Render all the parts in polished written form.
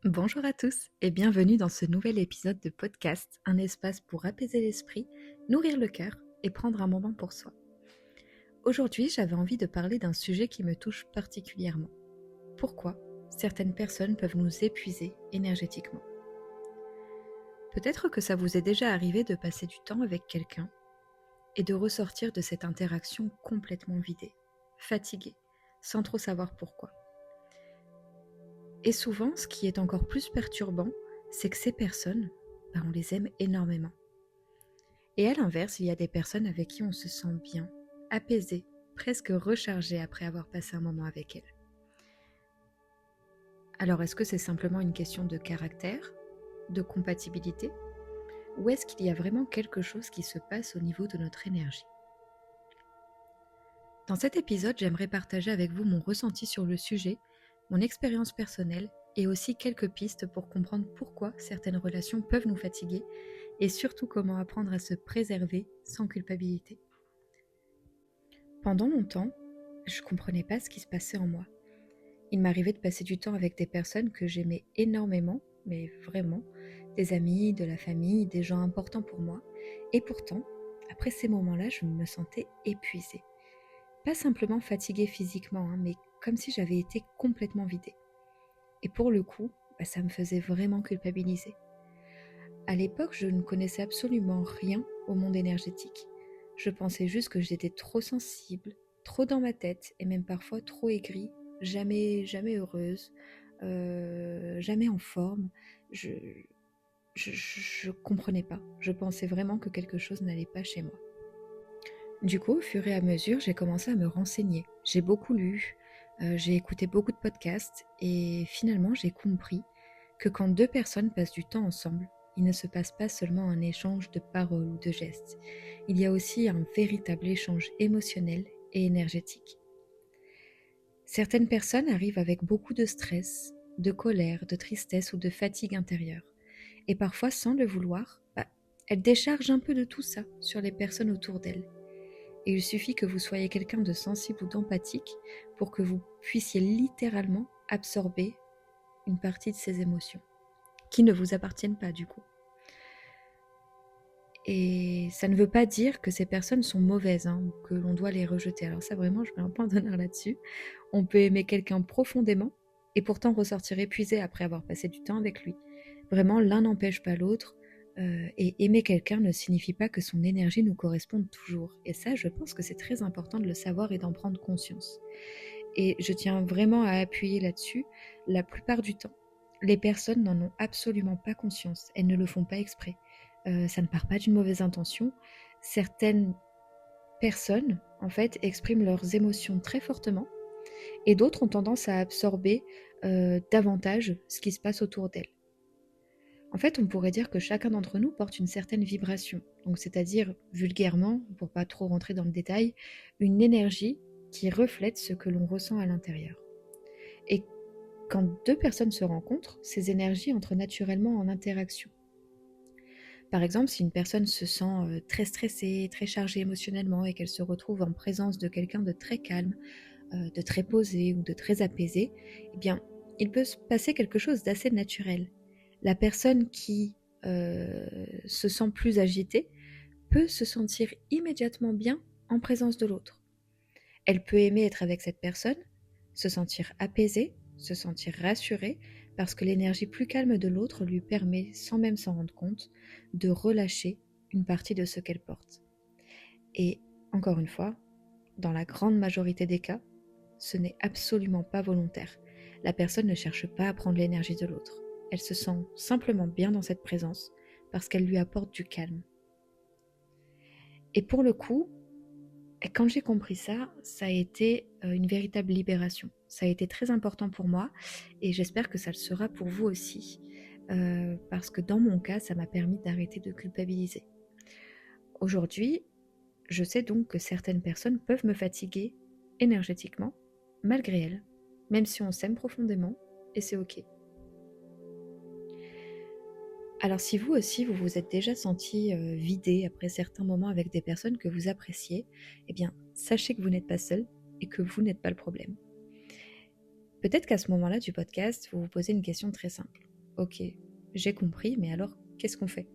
Bonjour à tous et bienvenue dans ce nouvel épisode de podcast, un espace pour apaiser l'esprit, nourrir le cœur et prendre un moment pour soi. Aujourd'hui, j'avais envie de parler d'un sujet qui me touche particulièrement. Pourquoi certaines personnes peuvent nous épuiser énergétiquement? Peut-être que ça vous est déjà arrivé de passer du temps avec quelqu'un et de ressortir de cette interaction complètement vidé, fatigué, sans trop savoir pourquoi. Et souvent, ce qui est encore plus perturbant, c'est que ces personnes, on les aime énormément. Et à l'inverse, il y a des personnes avec qui on se sent bien, apaisé, presque rechargé après avoir passé un moment avec elles. Alors est-ce que c'est simplement une question de caractère, de compatibilité, ou est-ce qu'il y a vraiment quelque chose qui se passe au niveau de notre énergie? Dans cet épisode, j'aimerais partager avec vous mon ressenti sur le sujet, mon expérience personnelle et aussi quelques pistes pour comprendre pourquoi certaines relations peuvent nous fatiguer et surtout comment apprendre à se préserver sans culpabilité. Pendant longtemps, je comprenais pas ce qui se passait en moi. Il m'arrivait de passer du temps avec des personnes que j'aimais énormément, mais vraiment, des amis, de la famille, des gens importants pour moi. Et pourtant, après ces moments-là, je me sentais épuisée. Pas simplement fatiguée physiquement, mais comme si j'avais été complètement vidée. Et pour le coup, ça me faisait vraiment culpabiliser. À l'époque, je ne connaissais absolument rien au monde énergétique. Je pensais juste que j'étais trop sensible, trop dans ma tête et même parfois trop aigrie, jamais heureuse, jamais en forme. Je, je comprenais pas. Je pensais vraiment que quelque chose n'allait pas chez moi. Du coup, au fur et à mesure, j'ai commencé à me renseigner. J'ai beaucoup lu, j'ai écouté beaucoup de podcasts et finalement j'ai compris que quand deux personnes passent du temps ensemble, il ne se passe pas seulement un échange de paroles ou de gestes, il y a aussi un véritable échange émotionnel et énergétique. Certaines personnes arrivent avec beaucoup de stress, de colère, de tristesse ou de fatigue intérieure. Et parfois, sans le vouloir, elles déchargent un peu de tout ça sur les personnes autour d'elles. Et il suffit que vous soyez quelqu'un de sensible ou d'empathique pour que vous puissiez littéralement absorber une partie de ces émotions, qui ne vous appartiennent pas du coup. Et ça ne veut pas dire que ces personnes sont mauvaises ou que l'on doit les rejeter. Alors ça vraiment, je mets un point d'honneur là-dessus. On peut aimer quelqu'un profondément et pourtant ressortir épuisé après avoir passé du temps avec lui. Vraiment, l'un n'empêche pas l'autre. Et aimer quelqu'un ne signifie pas que son énergie nous corresponde toujours. Et ça, je pense que c'est très important de le savoir et d'en prendre conscience. Et je tiens vraiment à appuyer là-dessus. La plupart du temps, les personnes n'en ont absolument pas conscience. Elles ne le font pas exprès. Ça ne part pas d'une mauvaise intention. Certaines personnes, en fait, expriment leurs émotions très fortement et d'autres ont tendance à absorber davantage ce qui se passe autour d'elles. En fait, on pourrait dire que chacun d'entre nous porte une certaine vibration, donc c'est-à-dire, vulgairement, pour pas trop rentrer dans le détail, une énergie qui reflète ce que l'on ressent à l'intérieur. Et quand deux personnes se rencontrent, ces énergies entrent naturellement en interaction. Par exemple, si une personne se sent très stressée, très chargée émotionnellement et qu'elle se retrouve en présence de quelqu'un de très calme, de très posé ou de très apaisé, eh bien, il peut se passer quelque chose d'assez naturel. La personne qui se sent plus agitée peut se sentir immédiatement bien en présence de l'autre. Elle peut aimer être avec cette personne, se sentir apaisée, se sentir rassurée, parce que l'énergie plus calme de l'autre lui permet, sans même s'en rendre compte, de relâcher une partie de ce qu'elle porte. Et encore une fois, dans la grande majorité des cas, ce n'est absolument pas volontaire. La personne ne cherche pas à prendre l'énergie de l'autre. Elle se sent simplement bien dans cette présence parce qu'elle lui apporte du calme. Et pour le coup, quand j'ai compris ça, ça a été une véritable libération. Ça a été très important pour moi et j'espère que ça le sera pour vous aussi. Parce que dans mon cas, ça m'a permis d'arrêter de culpabiliser. Aujourd'hui, je sais donc que certaines personnes peuvent me fatiguer énergétiquement, malgré elles, même si on s'aime profondément, et c'est ok. Alors si vous aussi, vous vous êtes déjà senti vidé après certains moments avec des personnes que vous appréciez, eh bien, sachez que vous n'êtes pas seul et que vous n'êtes pas le problème. Peut-être qu'à ce moment-là du podcast, vous vous posez une question très simple. ok, j'ai compris, mais alors qu'est-ce qu'on fait?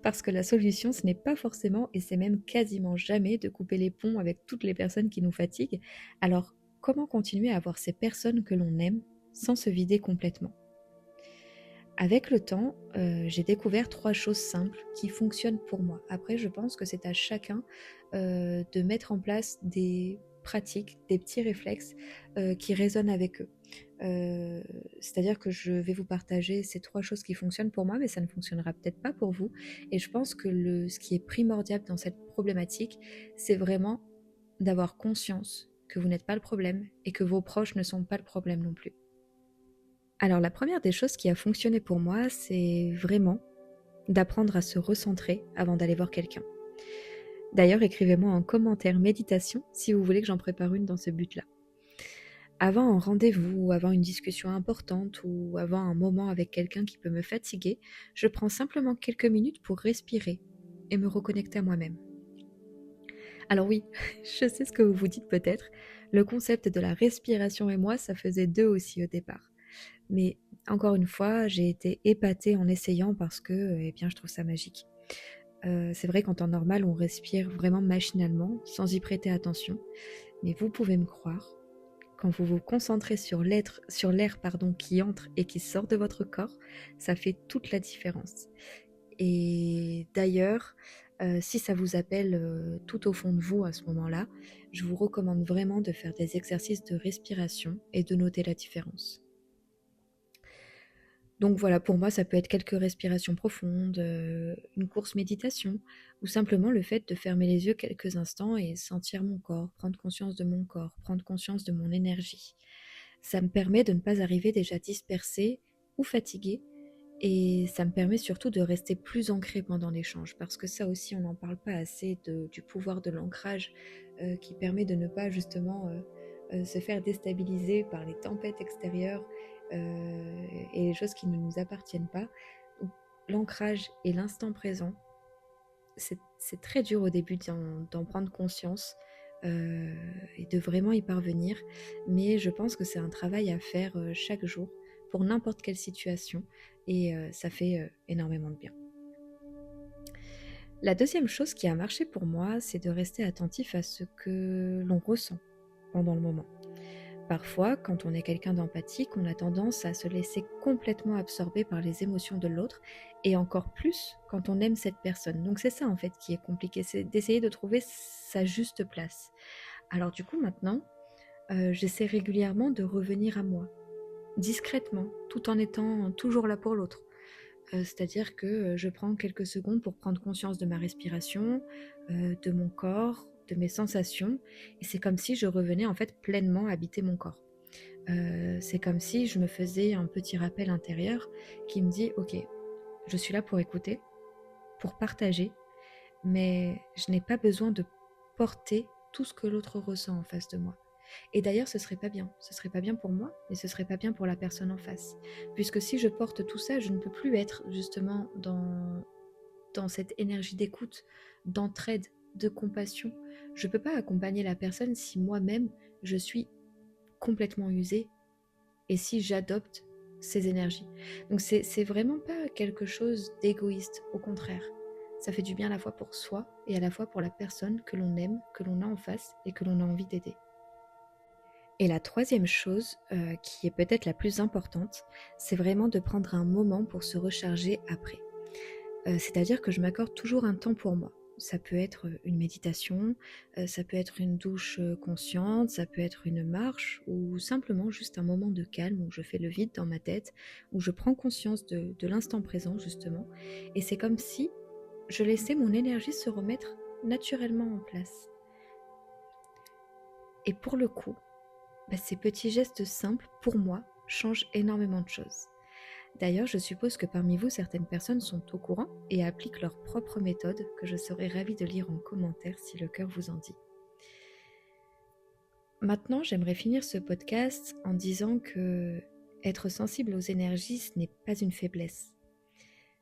Parce que la solution, ce n'est pas forcément, et c'est même quasiment jamais, de couper les ponts avec toutes les personnes qui nous fatiguent. Alors, comment continuer à avoir ces personnes que l'on aime sans se vider complètement? Avec le temps, j'ai découvert 3 choses simples qui fonctionnent pour moi. Après, je pense que c'est à chacun, de mettre en place des pratiques, des petits réflexes, qui résonnent avec eux. Heu, C'est-à-dire que je vais vous partager ces 3 choses qui fonctionnent pour moi, mais ça ne fonctionnera peut-être pas pour vous, et je pense que ce qui est primordial dans cette problématique, c'est vraiment d'avoir conscience que vous n'êtes pas le problème et que vos proches ne sont pas le problème non plus. Alors la première des choses qui a fonctionné pour moi, c'est vraiment d'apprendre à se recentrer avant d'aller voir quelqu'un. D'ailleurs, écrivez-moi en commentaire méditation si vous voulez que j'en prépare une dans ce but-là. Avant un rendez-vous, ou avant une discussion importante, ou avant un moment avec quelqu'un qui peut me fatiguer, je prends simplement quelques minutes pour respirer et me reconnecter à moi-même. Alors oui, je sais ce que vous vous dites peut-être, le concept de la respiration et moi, ça faisait deux aussi au départ. Mais encore une fois, j'ai été épatée en essayant parce que, eh bien, je trouve ça magique. C'est vrai qu'en temps normal, on respire vraiment machinalement, sans y prêter attention. Mais vous pouvez me croire, quand vous vous concentrez sur l'air pardon, qui entre et qui sort de votre corps, ça fait toute la différence. Et d'ailleurs, si ça vous appelle tout au fond de vous à ce moment-là, je vous recommande vraiment de faire des exercices de respiration et de noter la différence. Donc voilà, pour moi, ça peut être quelques respirations profondes, une course méditation, ou simplement le fait de fermer les yeux quelques instants et sentir mon corps, prendre conscience de mon corps, prendre conscience de mon énergie. Ça me permet de ne pas arriver déjà dispersée ou fatiguée, et ça me permet surtout de rester plus ancrée pendant l'échange, parce que ça aussi, on n'en parle pas assez du pouvoir de l'ancrage, qui permet de ne pas justement se faire déstabiliser par les tempêtes extérieures, et les choses qui ne nous appartiennent pas. Donc, l'ancrage et l'instant présent, c'est très dur au début d'en prendre conscience, et de vraiment y parvenir, mais je pense que c'est un travail à faire chaque jour pour n'importe quelle situation, et ça fait énormément de bien. La deuxième chose qui a marché pour moi, c'est de rester attentif à ce que l'on ressent pendant le moment. Parfois, quand on est quelqu'un d'empathique, on a tendance à se laisser complètement absorber par les émotions de l'autre, et encore plus quand on aime cette personne. Donc c'est ça en fait qui est compliqué, c'est d'essayer de trouver sa juste place. Alors du coup maintenant, j'essaie régulièrement de revenir à moi, discrètement, tout en étant toujours là pour l'autre. C'est-à-dire que je prends quelques secondes pour prendre conscience de ma respiration, de mon corps, de mes sensations, et c'est comme si je revenais en fait pleinement habiter mon corps. C'est comme si je me faisais un petit rappel intérieur qui me dit: «Ok, je suis là pour écouter, pour partager, mais je n'ai pas besoin de porter tout ce que l'autre ressent en face de moi». Et d'ailleurs, ce serait pas bien. Ce serait pas bien pour moi, mais ce serait pas bien pour la personne en face. Puisque si je porte tout ça, je ne peux plus être justement dans cette énergie d'écoute, d'entraide, de compassion. Je peux pas accompagner la personne si moi-même je suis complètement usée, et si j'adopte ces énergies. Donc c'est vraiment pas quelque chose d'égoïste, au contraire. Ça fait du bien à la fois pour soi et à la fois pour la personne que l'on aime, que l'on a en face et que l'on a envie d'aider. Et la troisième chose, qui est peut-être la plus importante, c'est vraiment de prendre un moment pour se recharger après. C'est-à-dire que je m'accorde toujours un temps pour moi. Ça peut être une méditation, ça peut être une douche consciente, ça peut être une marche, ou simplement juste un moment de calme où je fais le vide dans ma tête, où je prends conscience de l'instant présent justement. Et c'est comme si je laissais mon énergie se remettre naturellement en place. Et pour le coup, ces petits gestes simples, pour moi, changent énormément de choses. D'ailleurs, je suppose que parmi vous, certaines personnes sont au courant et appliquent leur propre méthode, que je serais ravie de lire en commentaire si le cœur vous en dit. Maintenant, j'aimerais finir ce podcast en disant que être sensible aux énergies, ce n'est pas une faiblesse.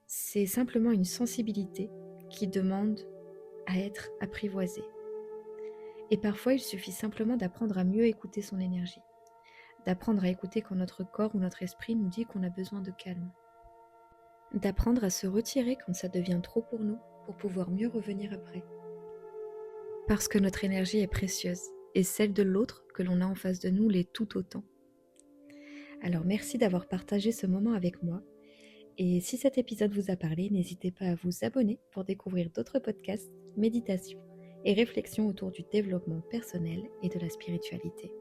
C'est simplement une sensibilité qui demande à être apprivoisée. Et parfois, il suffit simplement d'apprendre à mieux écouter son énergie, d'apprendre à écouter quand notre corps ou notre esprit nous dit qu'on a besoin de calme, d'apprendre à se retirer quand ça devient trop pour nous, pour pouvoir mieux revenir après. Parce que notre énergie est précieuse, et celle de l'autre que l'on a en face de nous l'est tout autant. Alors merci d'avoir partagé ce moment avec moi, et si cet épisode vous a parlé, n'hésitez pas à vous abonner pour découvrir d'autres podcasts, méditations et réflexions autour du développement personnel et de la spiritualité.